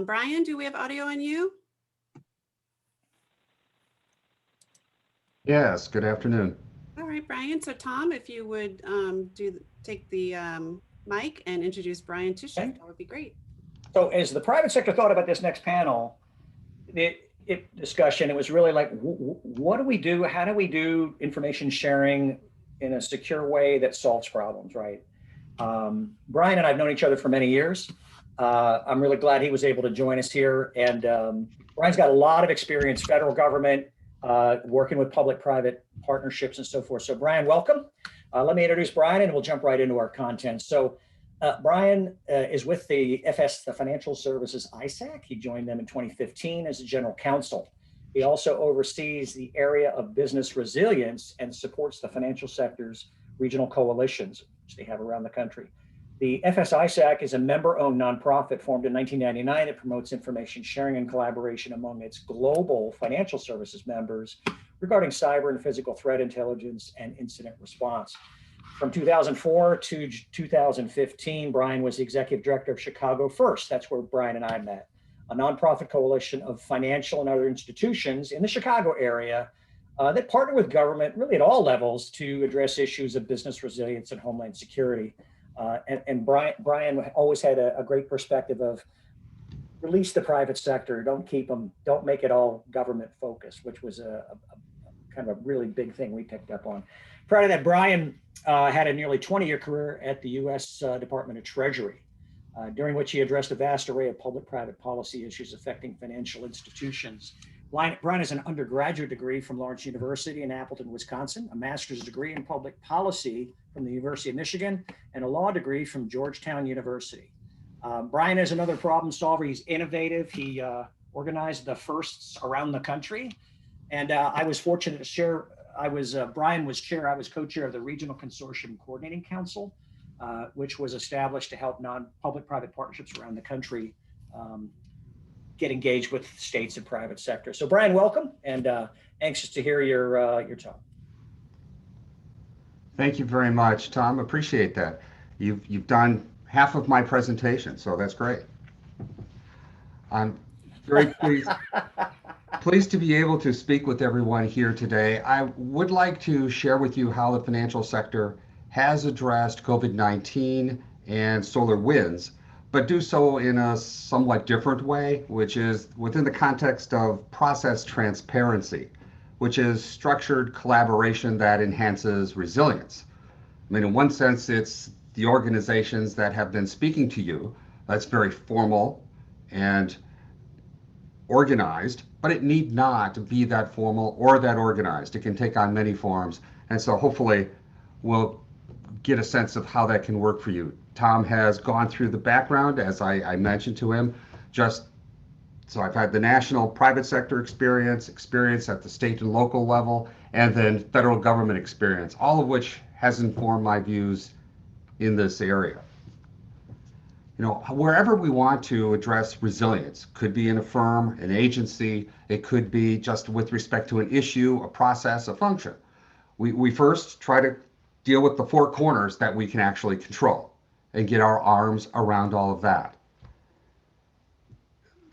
Brian, do we have audio on you? Yes, good afternoon. All right, Brian. So Tom, if you would take the mic and introduce Brian Tishik, Okay. that would be great. So as the private sector thought about this next panel, discussion, it was really like, what do we do? How do we do information sharing in a secure way that solves problems, right? Brian and I have known each other for many years. I'm really glad he was able to join us here. And Brian's got a lot of experience, federal government, working with public-private partnerships and so forth. So Brian, welcome. Let me introduce Brian and we'll jump right into our content. So Brian is with the Financial Services ISAC. He joined them in 2015 as a general counsel. He also oversees the area of business resilience and supports the financial sector's regional coalitions, which they have around the country. The ISAC is a member-owned nonprofit formed in 1999 that promotes information sharing and collaboration among its global financial services members regarding cyber and physical threat intelligence and incident response. From 2004 to 2015, Brian was the executive director of Chicago First. That's where Brian and I met, a nonprofit coalition of financial and other institutions in the Chicago area that partner with government really at all levels to address issues of business resilience and homeland security. And Brian always had a great perspective of release the private sector, don't make it all government focused, which was a kind of a really big thing we picked up on. Prior to that, Brian had a nearly 20-year career at the U.S. Department of Treasury, during which he addressed a vast array of public-private policy issues affecting financial institutions. Brian has an undergraduate degree from Lawrence University in Appleton, Wisconsin, a master's degree in public policy from the University of Michigan, and a law degree from Georgetown University. Brian is another problem solver. He's innovative. He organized the firsts around the country. And I was fortunate to share, Brian was chair, I was co-chair of the Regional Consortium Coordinating Council, which was established to help public-private partnerships around the country get engaged with states and private sector. So Brian, welcome, and anxious to hear your talk. Thank you very much, Tom. Appreciate that. You've done half of my presentation, so that's great. I'm very pleased to be able to speak with everyone here today. I would like to share with you how the financial sector has addressed COVID-19 and SolarWinds, but do so in a somewhat different way, which is within the context of process transparency, which is structured collaboration that enhances resilience. I mean, in one sense, it's the organizations that have been speaking to you. That's very formal and organized, but it need not be that formal or that organized. It can take on many forms. And so hopefully we'll get a sense of how that can work for you. Tom has gone through the background, as I mentioned to him, so I've had the national private sector experience at the state and local level, and then federal government experience, all of which has informed my views in this area. You know, wherever we want to address resilience, could be in a firm, an agency, it could be just with respect to an issue, a process, a function. We first try to deal with the four corners that we can actually control and get our arms around all of that.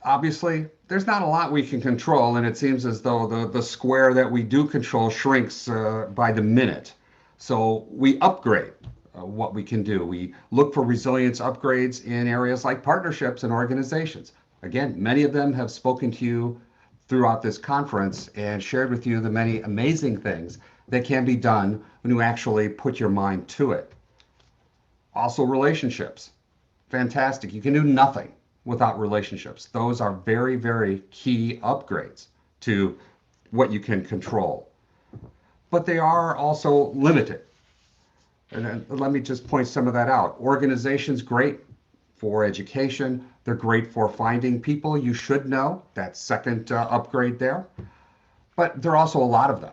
Obviously, there's not a lot we can control, and it seems as though the square that we do control shrinks by the minute. So we upgrade what we can do. We look for resilience upgrades in areas like partnerships and organizations. Again, many of them have spoken to you throughout this conference and shared with you the many amazing things that can be done when you actually put your mind to it. Also, relationships. Fantastic. You can do nothing without relationships. Those are very, very key upgrades to what you can control. But they are also limited. And let me just point some of that out. Organizations, great for education. They're great for finding people you should know. That second upgrade there. But there are also a lot of them.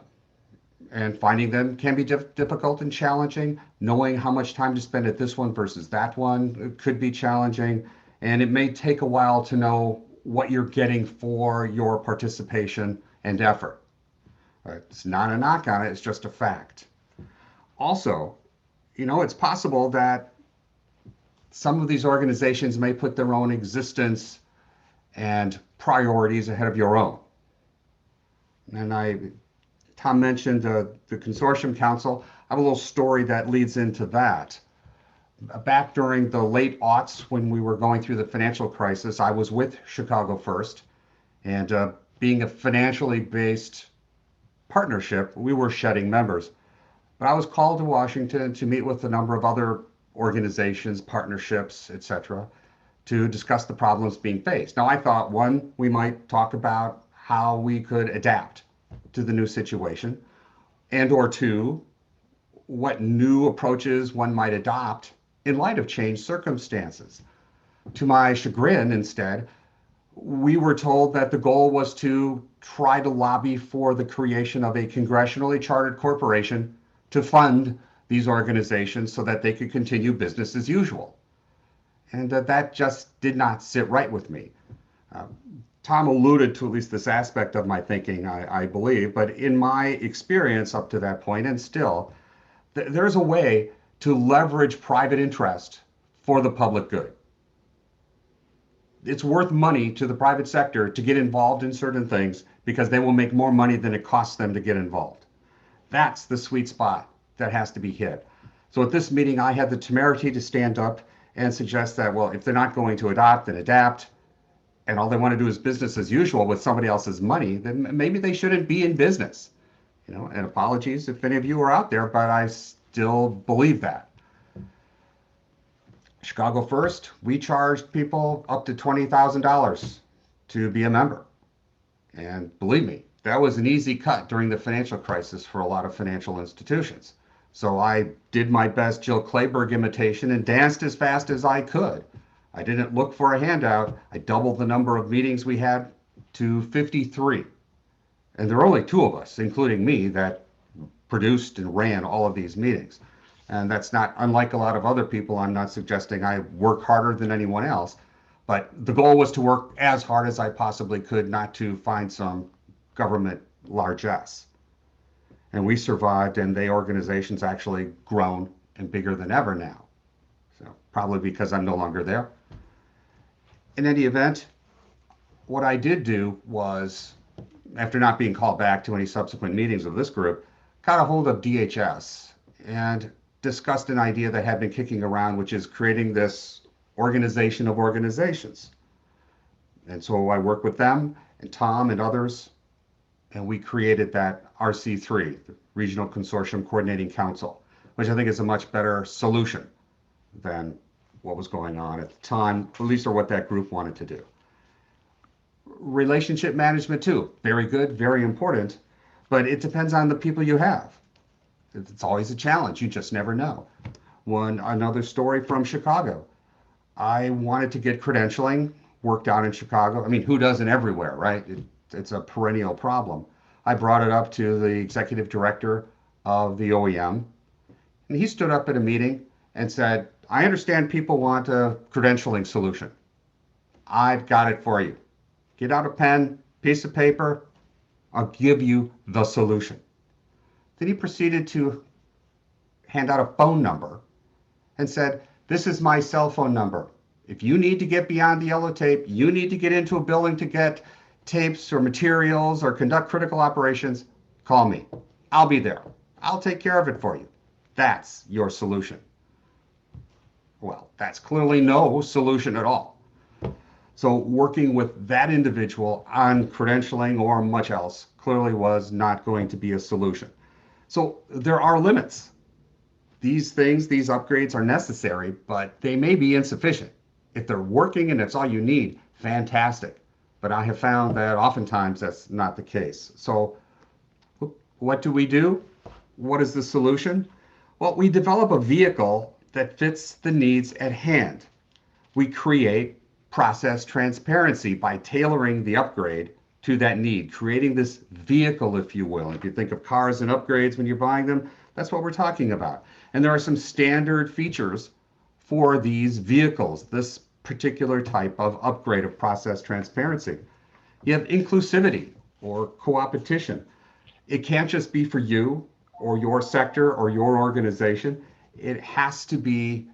And finding them can be difficult and challenging. Knowing how much time to spend at this one versus that one could be challenging. And it may take a while to know what you're getting for your participation and effort. It's not a knock on it, it's just a fact. Also, you know, it's possible that some of these organizations may put their own existence and priorities ahead of your own. And Tom mentioned the Consortium Council. I have a little story that leads into that. Back during the late aughts when we were going through the financial crisis, I was with Chicago First, and being a financially based partnership, we were shedding members. But I was called to Washington to meet with a number of other organizations, partnerships, etc., to discuss the problems being faced. Now, I thought, one, we might talk about how we could adapt to the new situation, and or two, what new approaches one might adopt in light of changed circumstances. To my chagrin, instead, we were told that the goal was to try to lobby for the creation of a congressionally chartered corporation to fund these organizations so that they could continue business as usual. And that just did not sit right with me. Tom alluded to at least this aspect of my thinking, I believe, but in my experience up to that point, and still, there's a way to leverage private interest for the public good. It's worth money to the private sector to get involved in certain things because they will make more money than it costs them to get involved. That's the sweet spot that has to be hit. So at this meeting, I had the temerity to stand up and suggest that, well, if they're not going to adopt and adapt, and all they want to do is business as usual with somebody else's money, then maybe they shouldn't be in business. And apologies if any of you are out there, but I still believe that. Chicago First, we charged people up to $20,000 to be a member. And believe me, that was an easy cut during the financial crisis for a lot of financial institutions. So I did my best Jill Clayburgh imitation and danced as fast as I could. I didn't look for a handout. I doubled the number of meetings we had to 53. And there were only two of us, including me, that produced and ran all of these meetings. And that's not unlike a lot of other people. I'm not suggesting I work harder than anyone else, but the goal was to work as hard as I possibly could, not to find some government largesse. And we survived, and the organization's actually grown and bigger than ever now. So probably because I'm no longer there. In any event, what I did do was, after not being called back to any subsequent meetings of this group, got a hold of DHS and discussed an idea that had been kicking around, which is creating this organization of organizations. And so I worked with them and Tom and others, and we created that RC3, the Regional Consortium Coordinating Council, which I think is a much better solution than what was going on at the time, at least or what that group wanted to do. Relationship management too, very good, very important, but it depends on the people you have. It's always a challenge. You just never know. Another story from Chicago. I wanted to get credentialing worked out in Chicago. I mean, who doesn't everywhere, right? It's a perennial problem. I brought it up to the executive director of the OEM, and he stood up at a meeting and said, I understand people want a credentialing solution. I've got it for you. Get out a pen, piece of paper. I'll give you the solution. Then he proceeded to hand out a phone number and said, this is my cell phone number. If you need to get beyond the yellow tape, you need to get into a building to get tapes or materials or conduct critical operations, call me. I'll be there. I'll take care of it for you. That's your solution. Well, that's clearly no solution at all. So working with that individual on credentialing or much else clearly was not going to be a solution. So there are limits. These things, these upgrades are necessary, but they may be insufficient. If they're working and it's all you need, fantastic. But I have found that oftentimes that's not the case. So what do? What is the solution? Well, we develop a vehicle that fits the needs at hand. We create process transparency by tailoring the upgrade to that need, creating this vehicle, if you will. If you think of cars and upgrades when you're buying them, that's what we're talking about. And there are some standard features for these vehicles, this particular type of upgrade of process transparency. You have inclusivity or co-opetition. It can't just be for you or your sector or your organization. It has to be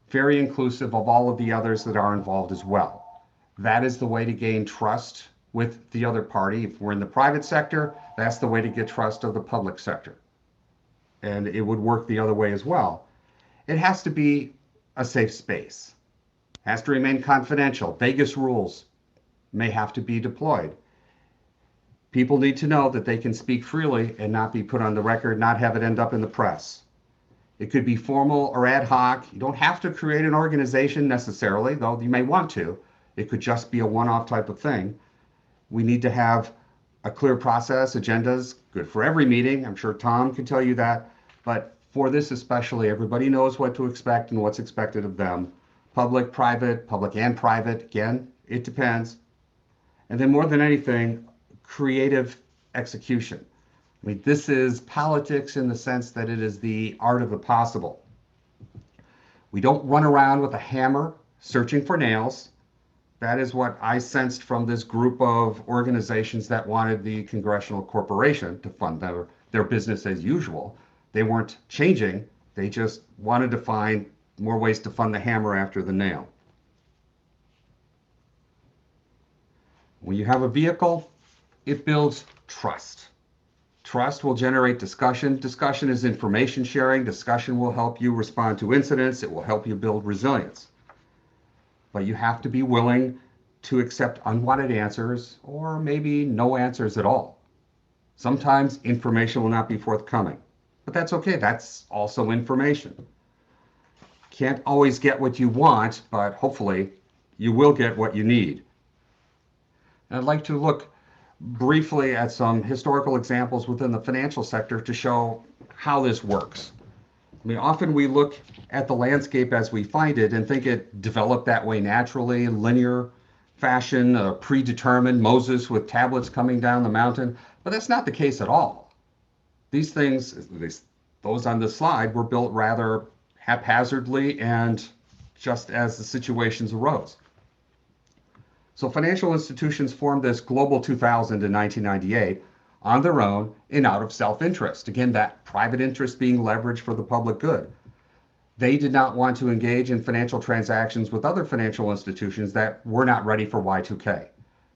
very inclusive of all of the others that are involved as well. That is the way to gain trust with the other party. If we're in the private sector, that's the way to get trust of the public sector. And it would work the other way as well. It has to be a safe space. It has to remain confidential. Vegas rules may have to be deployed. People need to know that they can speak freely and not be put on the record, not have it end up in the press. It could be formal or ad hoc. You don't have to create an organization necessarily, though you may want to. It could just be a one-off type of thing. We need to have a clear process, agendas, good for every meeting. I'm sure Tom can tell you that. But for this especially, everybody knows what to expect and what's expected of them. Public and private. Again, it depends. And then more than anything, creative execution. I mean, this is politics in the sense that it is the art of the possible. We don't run around with a hammer searching for nails. That is what I sensed from this group of organizations that wanted the congressional corporation to fund their business as usual. They weren't changing. They just wanted to find more ways to fund the hammer after the nail. When you have a vehicle, it builds trust. Trust will generate discussion. Discussion is information sharing. Discussion will help you respond to incidents. It will help you build resilience. But you have to be willing to accept unwanted answers or maybe no answers at all. Sometimes information will not be forthcoming, but that's okay. That's also information. Can't always get what you want, but hopefully you will get what you need. And I'd like to look briefly at some historical examples within the financial sector to show how this works. I mean, often we look at the landscape as we find it and think it developed that way naturally, linear fashion, predetermined, Moses with tablets coming down the mountain, but that's not the case at all. These things, those on the slide, were built rather haphazardly and just as the situations arose. So financial institutions formed this Global 2000 in 1998 on their own and out of self-interest. Again, that private interest being leveraged for the public good. They did not want to engage in financial transactions with other financial institutions that were not ready for Y2K.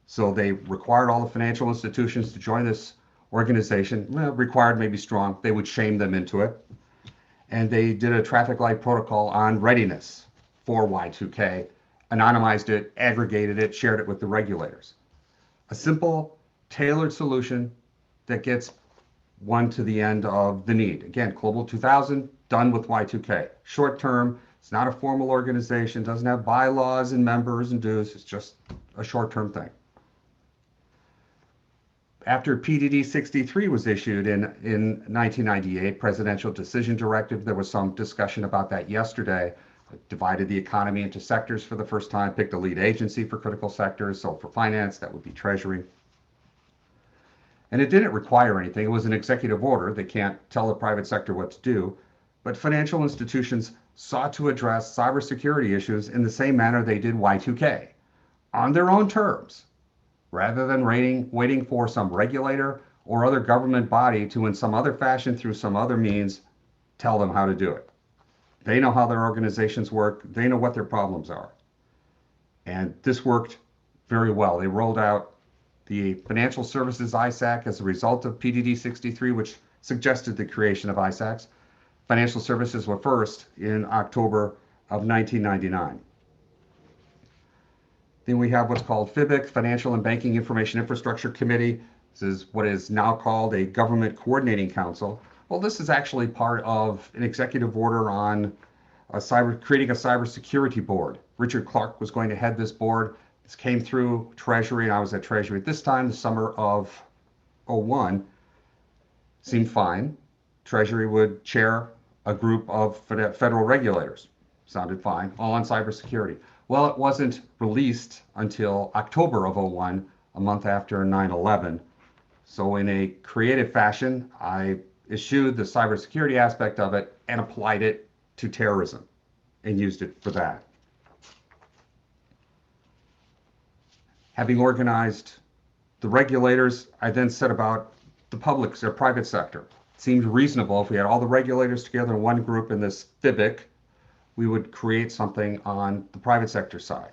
So they required all the financial institutions to join this organization. Well, required may be strong. They would shame them into it. And they did a traffic light protocol on readiness for Y2K, anonymized it, aggregated it, shared it with the regulators. A simple, tailored solution that gets one to the end of the need. Again, Global 2000, done with Y2K. Short term, it's not a formal organization, doesn't have bylaws and members and dues, it's just a short-term thing. After PDD 63 was issued in 1998, Presidential Decision Directive, there was some discussion about that yesterday. It divided the economy into sectors for the first time, picked a lead agency for critical sectors. So for finance, that would be Treasury. And it didn't require anything. It was an executive order. They can't tell the private sector what to do. But financial institutions sought to address cybersecurity issues in the same manner they did Y2K, on their own terms, rather than waiting for some regulator or other government body to, in some other fashion, through some other means, tell them how to do it. They know how their organizations work. They know what their problems are. And this worked very well. They rolled out the Financial Services ISAC as a result of PDD 63, which suggested the creation of ISACs. Financial services were first in October of 1999. Then we have what's called FIBIC, Financial and Banking Information Infrastructure Committee. This is what is now called a Government Coordinating Council. Well, this is actually part of an executive order on creating a cybersecurity board. Richard Clark was going to head this board. This came through Treasury, and I was at Treasury at this time, the summer of '01. Seemed fine. Treasury would chair a group of federal regulators. Sounded fine, all on cybersecurity. Well, it wasn't released until October of '01, a month after 9/11. So in a creative fashion, I eschewed the cybersecurity aspect of it and applied it to terrorism and used it for that. Having organized the regulators, I then set about the public or private sector. It seemed reasonable if we had all the regulators together in one group in this FIBIC, we would create something on the private sector side.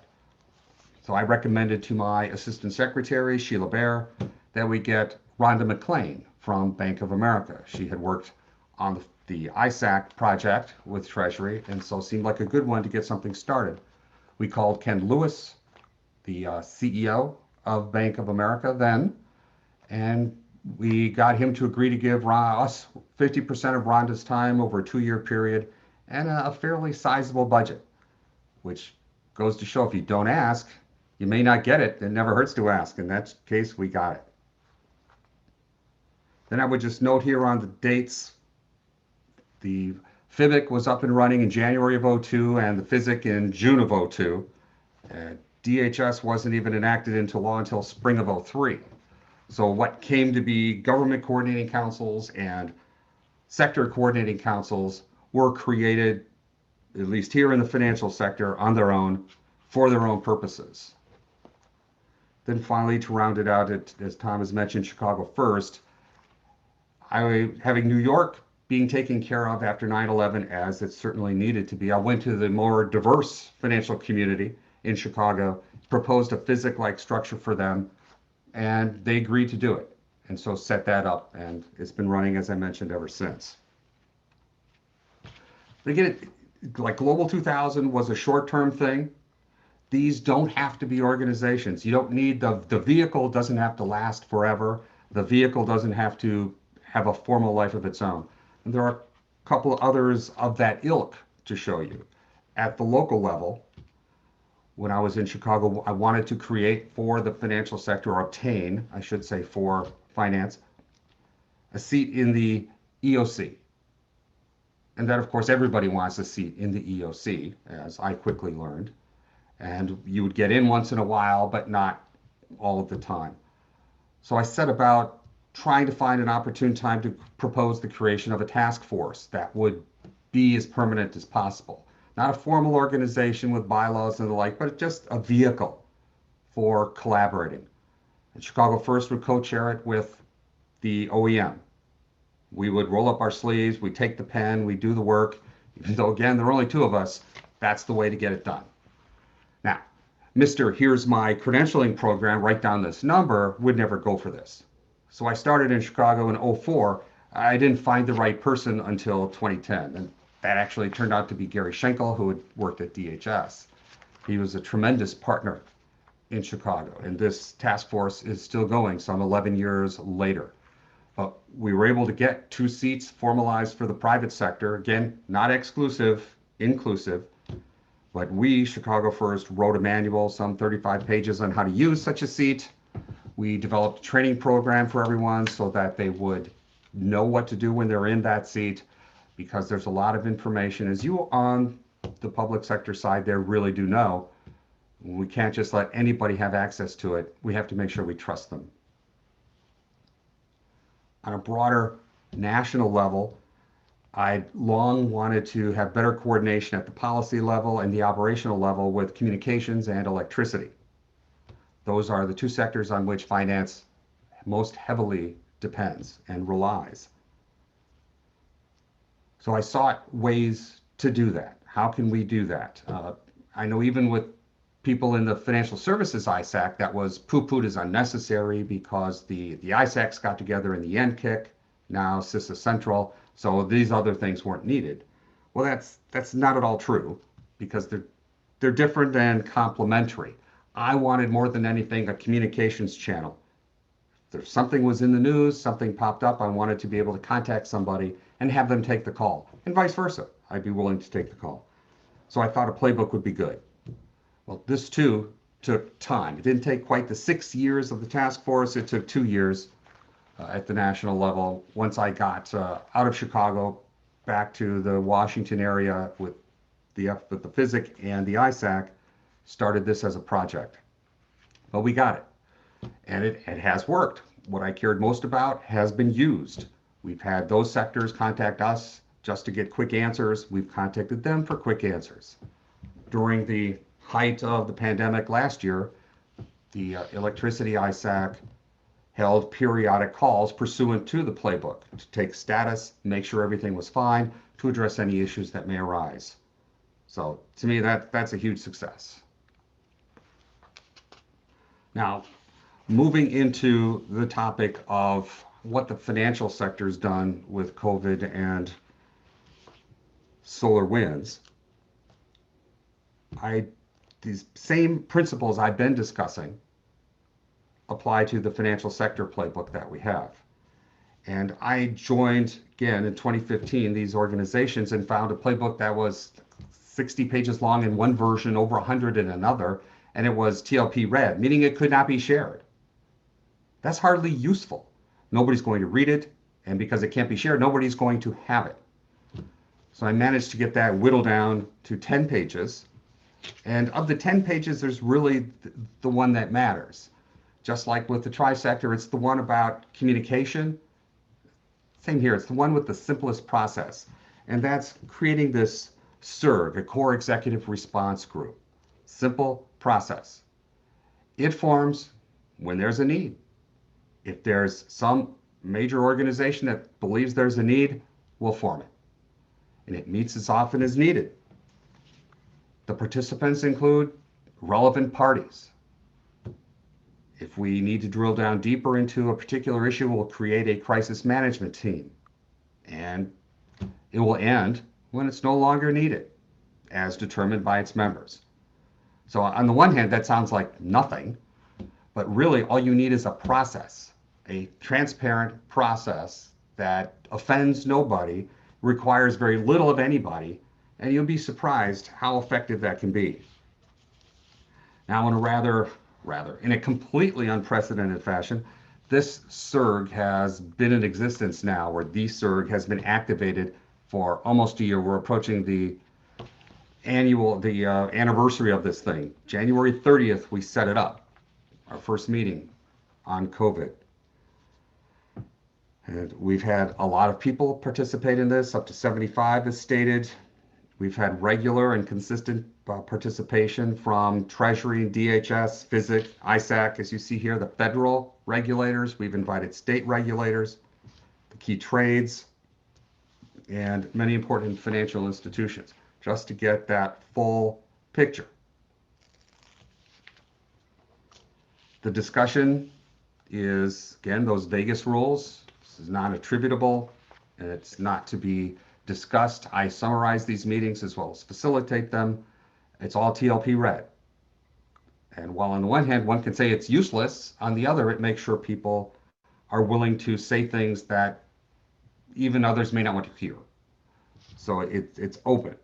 So I recommended to my assistant secretary, Sheila Bear, that we get Rhonda McLean from Bank of America. She had worked on the ISAC project with Treasury, and so seemed like a good one to get something started. We called Ken Lewis, the CEO of Bank of America then, and we got him to agree to give us 50% of Rhonda's time over a 2-year period and a fairly sizable budget, which goes to show if you don't ask, you may not get it. It never hurts to ask. In that case, we got it. Then I would just note here on the dates, the FIVIC was up and running in January of 02 and the FISIC in June of 02. DHS wasn't even enacted into law until spring of 03. So what came to be government coordinating councils and sector coordinating councils were created, at least here in the financial sector, on their own, for their own purposes. Then finally, to round it out, as Tom has mentioned, Chicago First, having New York being taken care of after 9/11, as it certainly needed to be, I went to the more diverse financial community in Chicago, proposed a FISIC-like structure for them, and they agreed to do it. And so set that up, and it's been running, as I mentioned, ever since. But again, like Global 2000 was a short-term thing. These don't have to be organizations. You don't need the vehicle doesn't have to last forever. The vehicle doesn't have to have a formal life of its own. And there are a couple of others of that ilk to show you. At the local level, when I was in Chicago, I wanted to create for the financial sector, or obtain, I should say, for finance, a seat in the EOC. And that, of course, everybody wants a seat in the EOC, as I quickly learned. And you would get in once in a while, but not all of the time. So I set about trying to find an opportune time to propose the creation of a task force that would be as permanent as possible. Not a formal organization with bylaws and the like, but just a vehicle for collaborating. And Chicago First would co-chair it with the OEM. We would roll up our sleeves, we take the pen, we do the work. Even though, again, there are only 2 of us, that's the way to get it done. Now, Mr. Here's my credentialing program, write down this number, would never go for this. So I started in Chicago in 04. I didn't find the right person until 2010. And that actually turned out to be Gary Schenkel, who had worked at DHS. He was a tremendous partner in Chicago. And this task force is still going some 11 years later. But we were able to get 2 seats formalized for the private sector. Again, not exclusive, inclusive. But we, Chicago First, wrote a manual, some 35 pages on how to use such a seat. We developed a training program for everyone so that they would know what to do when they're in that seat, because there's a lot of information, as you on the public sector side there really do know. We can't just let anybody have access to it. We have to make sure we trust them. On a broader national level, I long wanted to have better coordination at the policy level and the operational level with communications and electricity. Those are the 2 sectors on which finance most heavily depends and relies. So I sought ways to do that. How can we do that? I know even with people in the financial services ISAC, that was poo-pooed as unnecessary because the ISACs got together in the NKIC, now CISA Central, so these other things weren't needed. Well, that's not at all true, because they're different and complementary. I wanted more than anything a communications channel. If something was in the news, something popped up, I wanted to be able to contact somebody and have them take the call, and vice versa. I'd be willing to take the call. So I thought a playbook would be good. Well, this too took time. It didn't take quite the 6 years of the task force. It took 2 years at the national level. Once I got out of Chicago, back to the Washington area with the FISIC and the ISAC, started this as a project. But we got it, and it has worked. What I cared most about has been used. We've had those sectors contact us just to get quick answers. We've contacted them for quick answers. During the height of the pandemic last year, the electricity ISAC held periodic calls pursuant to the playbook to take status, make sure everything was fine, to address any issues that may arise. So to me, that's a huge success. Now, moving into the topic of what the financial sector's done with COVID and SolarWinds, these same principles I've been discussing apply to the financial sector playbook that we have. And I joined again in 2015 these organizations and found a playbook that was 60 pages long in one version, over 100 in another, and it was TLP red, meaning it could not be shared. That's hardly useful. Nobody's going to read it, and because it can't be shared, nobody's going to have it. So I managed to get that whittled down to 10 pages. And of the 10 pages, there's really the one that matters. Just like with the tri-sector, it's the one about communication. Same here, it's the one with the simplest process. And that's creating this SERG, a core executive response group. Simple process. It forms when there's a need. If there's some major organization that believes there's a need, we'll form it. And it meets as often as needed. The participants include relevant parties. If we need to drill down deeper into a particular issue, we'll create a crisis management team. And it will end when it's no longer needed, as determined by its members. So on the one hand, that sounds like nothing, but really all you need is a process, a transparent process that offends nobody, requires very little of anybody, and you'll be surprised how effective that can be. Now, in a completely unprecedented fashion, this SERG has been in existence now, or the SERG has been activated for almost a year. We're approaching the anniversary of this thing. January 30th, we set it up, our first meeting on COVID. And we've had a lot of people participate in this, up to 75 as stated. We've had regular and consistent participation from Treasury, DHS, PHYSIC, ISAC, as you see here, the federal regulators. We've invited state regulators, the key trades, and many important financial institutions, just to get that full picture. The discussion is, again, those Vegas rules. This is not attributable, and it's not to be discussed. I summarize these meetings as well as facilitate them. It's all TLP red. And while on the one hand, one can say it's useless, on the other, it makes sure people are willing to say things that even others may not want to hear. So it's open.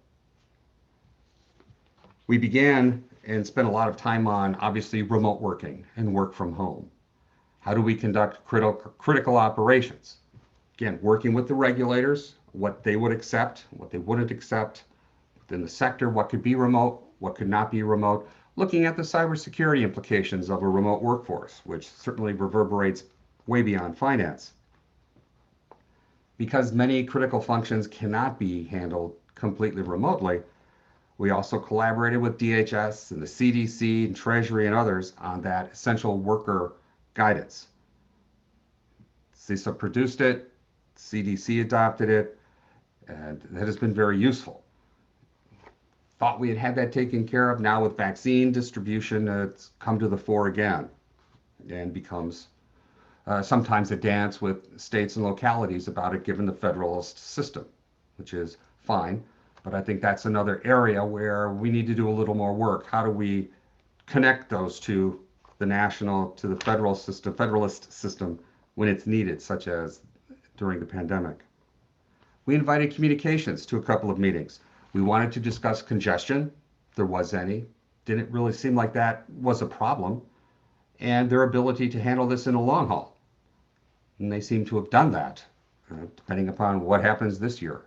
We began and spent a lot of time on, obviously, remote working and work from home. How do we conduct critical operations? Again, working with the regulators, what they would accept, what they wouldn't accept within the sector, what could be remote, what could not be remote, looking at the cybersecurity implications of a remote workforce, which certainly reverberates way beyond finance. Because many critical functions cannot be handled completely remotely, we also collaborated with DHS and the CDC and Treasury and others on that essential worker guidance. CISA produced it, CDC adopted it, and that has been very useful. Thought we had that taken care of. Now with vaccine distribution, it's come to the fore again and becomes sometimes a dance with states and localities about it, given the federalist system, which is fine. But I think that's another area where we need to do a little more work. How do we connect those to the national, to the federal system, federalist system when it's needed, such as during the pandemic? We invited communications to a couple of meetings. We wanted to discuss congestion, if there was any. Didn't really seem like that was a problem, and their ability to handle this in a long haul. And they seem to have done that, depending upon what happens this year.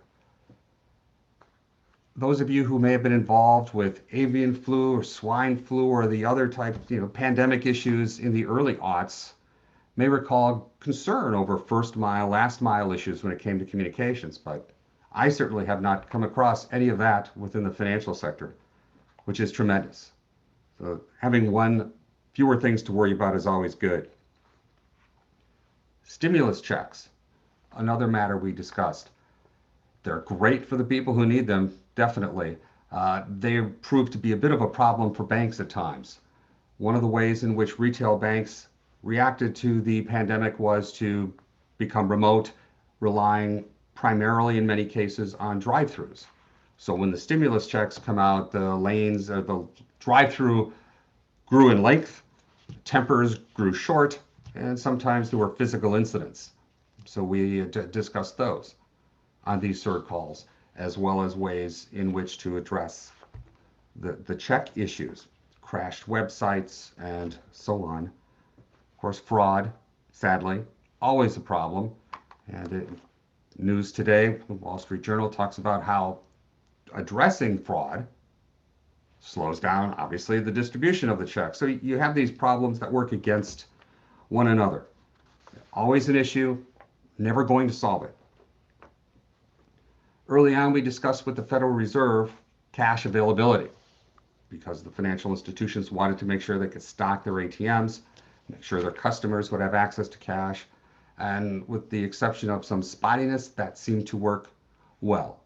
Those of you who may have been involved with avian flu or swine flu or the other type, pandemic issues in the early aughts may recall concern over first mile, last mile issues when it came to communications, but I certainly have not come across any of that within the financial sector, which is tremendous. So having fewer things to worry about is always good. Stimulus checks, another matter we discussed. They're great for the people who need them, definitely. They prove to be a bit of a problem for banks at times. One of the ways in which retail banks reacted to the pandemic was to become remote, relying primarily in many cases on drive-throughs. So when the stimulus checks come out, the lanes, the drive-through grew in length, tempers grew short, and sometimes there were physical incidents. So we discussed those on these CERT calls, as well as ways in which to address the check issues, crashed websites, and so on. Of course, fraud, sadly, always a problem. And news today, the Wall Street Journal talks about how addressing fraud slows down, obviously, the distribution of the check. So you have these problems that work against one another. Always an issue, never going to solve it. Early on, we discussed with the Federal Reserve cash availability because the financial institutions wanted to make sure they could stock their ATMs, make sure their customers would have access to cash. And with the exception of some spottiness, that seemed to work well.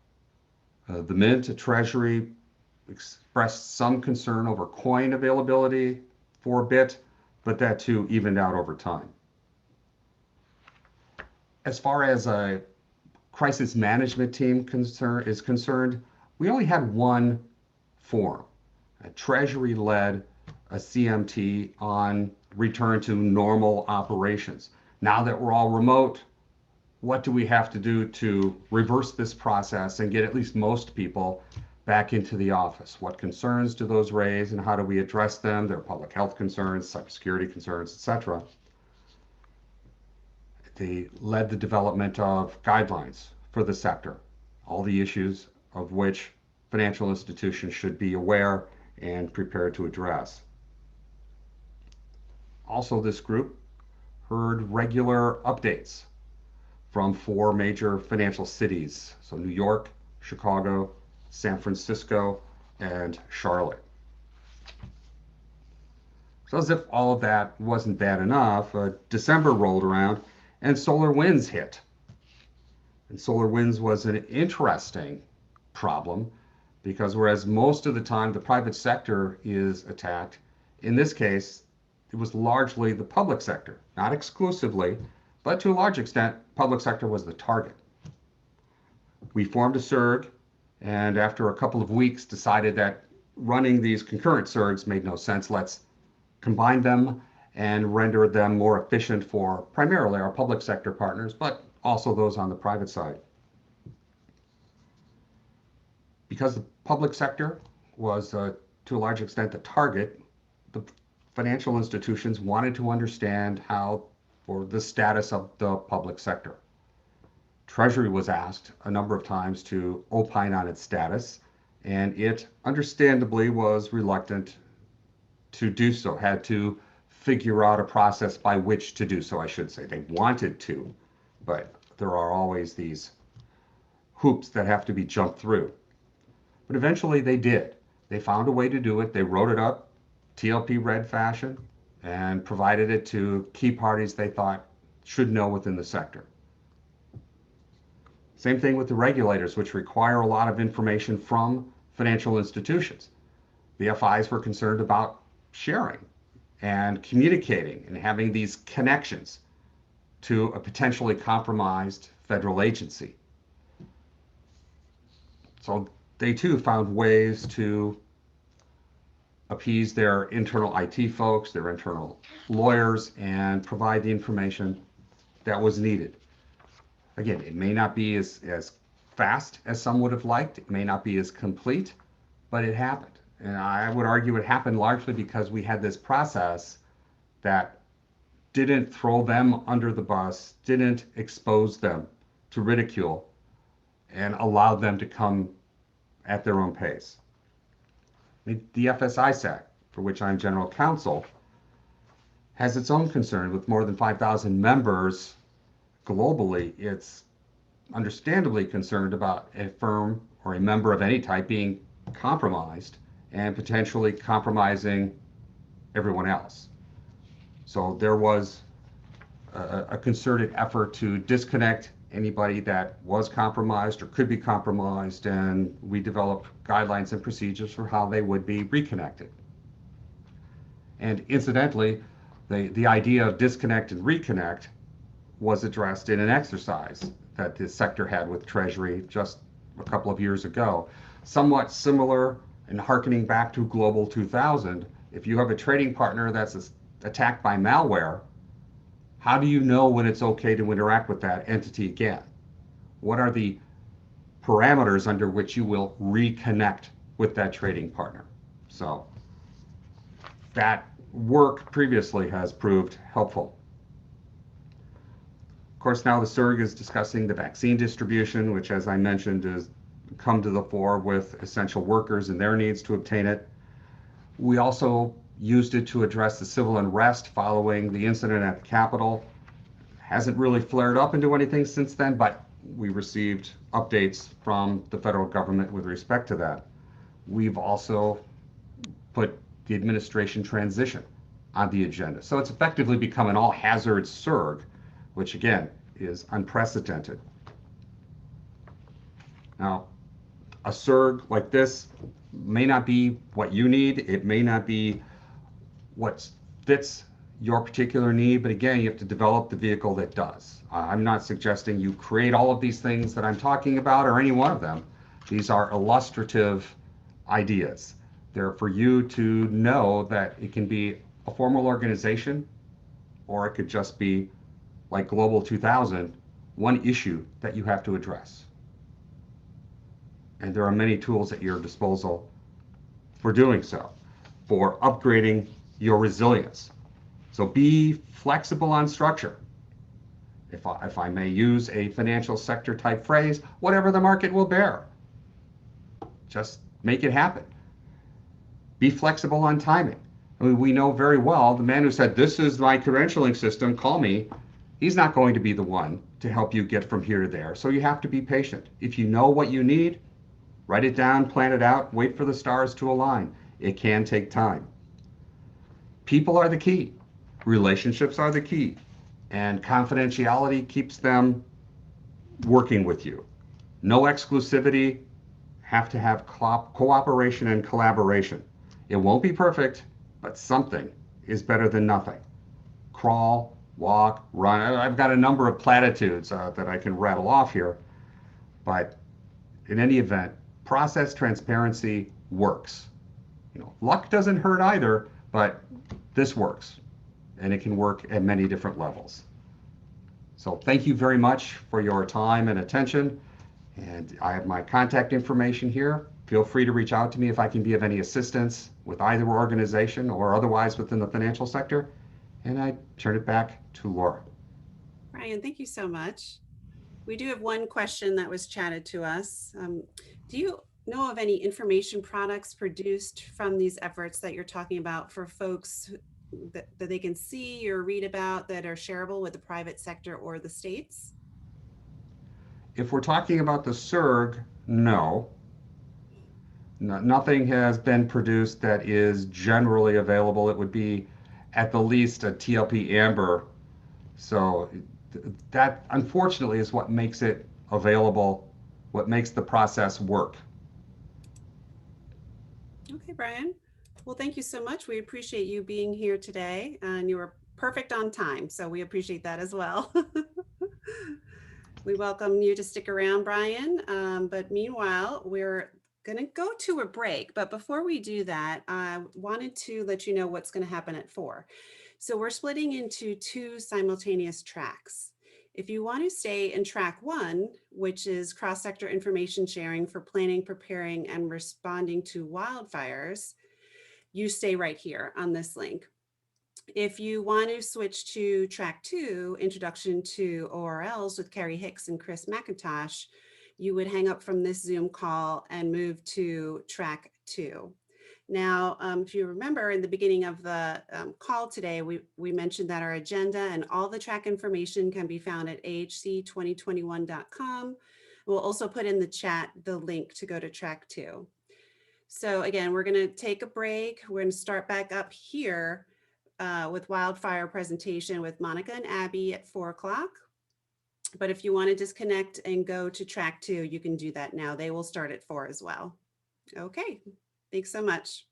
The Mint, Treasury, expressed some concern over coin availability for a bit, but that too evened out over time. As far as a crisis management team is concerned, we only had one forum. A Treasury led a CMT on return to normal operations. Now that we're all remote, what do we have to do to reverse this process and get at least most people back into the office? What concerns do those raise and how do we address them? Their public health concerns, cybersecurity concerns, etc. They led the development of guidelines for the sector, all the issues of which financial institutions should be aware and prepared to address. Also, this group heard regular updates from 4 major financial cities, so New York, Chicago, San Francisco, and Charlotte. So as if all of that wasn't bad enough, December rolled around and SolarWinds hit. And SolarWinds was an interesting problem because whereas most of the time the private sector is attacked, in this case, it was largely the public sector, not exclusively, but to a large extent, public sector was the target. We formed a CERG, and after a couple of weeks decided that running these concurrent CERGs made no sense. Let's combine them and render them more efficient for primarily our public sector partners, but also those on the private side. Because the public sector was to a large extent the target, the financial institutions wanted to understand how or the status of the public sector. Treasury was asked a number of times to opine on its status, and it understandably was reluctant to do so, had to figure out a process by which to do so, I should say. They wanted to, but there are always these hoops that have to be jumped through. But eventually they did. They found a way to do it. They wrote it up, TLP read fashion, and provided it to key parties they thought should know within the sector. Same thing with the regulators, which require a lot of information from financial institutions. The FIs were concerned about sharing and communicating and having these connections to a potentially compromised federal agency. So they too found ways to appease their internal IT folks, their internal lawyers, and provide the information that was needed. Again, it may not be as fast as some would have liked. It may not be as complete, but it happened. And I would argue it happened largely because we had this process that didn't throw them under the bus, didn't expose them to ridicule, and allowed them to come at their own pace. The FSISAC, for which I'm general counsel, has its own concern with more than 5,000 members globally. It's understandably concerned about a firm or a member of any type being compromised and potentially compromising everyone else. So there was a concerted effort to disconnect anybody that was compromised or could be compromised, and we developed guidelines and procedures for how they would be reconnected. And incidentally, the idea of disconnect and reconnect was addressed in an exercise that the sector had with Treasury just a couple of years ago. Somewhat similar and harkening back to Global 2000, if you have a trading partner that's attacked by malware, how do you know when it's okay to interact with that entity again? What are the parameters under which you will reconnect with that trading partner? So that work previously has proved helpful. Of course, now the SIRG is discussing the vaccine distribution, which, as I mentioned, has come to the fore with essential workers and their needs to obtain it. We also used it to address the civil unrest following the incident at the Capitol. Hasn't really flared up into anything since then, but we received updates from the federal government with respect to that. We've also put the administration transition on the agenda. So it's effectively become an all-hazards SIRG, which again is unprecedented. Now, a SIRG like this may not be what you need. It may not be what fits your particular need, but again, you have to develop the vehicle that does. I'm not suggesting you create all of these things that I'm talking about or any one of them. These are illustrative ideas. They're for you to know that it can be a formal organization, or it could just be like Global 2000, one issue that you have to address. And there are many tools at your disposal for doing so, for upgrading your resilience. So be flexible on structure. If I may use a financial sector type phrase, whatever the market will bear, just make it happen. Be flexible on timing. I mean, we know very well the man who said, "This is my credentialing system, call me," he's not going to be the one to help you get from here to there. So you have to be patient. If you know what you need, write it down, plan it out, wait for the stars to align. It can take time. People are the key. Relationships are the key. And confidentiality keeps them working with you. No exclusivity, have to have cooperation and collaboration. It won't be perfect, but something is better than nothing. Crawl, walk, run. I've got a number of platitudes that I can rattle off here, but in any event, process transparency works. Luck doesn't hurt either, but this works, and it can work at many different levels. So thank you very much for your time and attention. And I have my contact information here. Feel free to reach out to me if I can be of any assistance with either organization or otherwise within the financial sector. And I turn it back to Laura. Brian, thank you so much. We do have one question that was chatted to us. Do you know of any information products produced from these efforts that you're talking about for folks that they can see or read about that are shareable with the private sector or the states? If we're talking about the SIRG, no. Nothing has been produced that is generally available. It would be at the least a TLP Amber. So that unfortunately is what makes it available, what makes the process work. Okay, Brian. Well, thank you so much. We appreciate you being here today, and you were perfect on time, so we appreciate that as well. We welcome you to stick around, Brian. But meanwhile, we're going to go to a break. But before we do that, I wanted to let you know what's going to happen at 4. So we're splitting into 2 simultaneous tracks. If you want to stay in track 1, which is cross-sector information sharing for planning, preparing, and responding to wildfires, you stay right here on this link. If you want to switch to track 2, Introduction to ORLs with Carrie Hicks and Chris McIntosh, you would hang up from this Zoom call and move to track 2. Now, if you remember in the beginning of the call today, we mentioned that our agenda and all the track information can be found at ahc2021.com. We'll also put in the chat the link to go to track 2. So again, we're going to take a break. We're going to start back up here with wildfire presentation with Monica and Abby at 4 o'clock. But if you want to disconnect and go to track 2, you can do that now. They will start at 4 as well. Okay, thanks so much.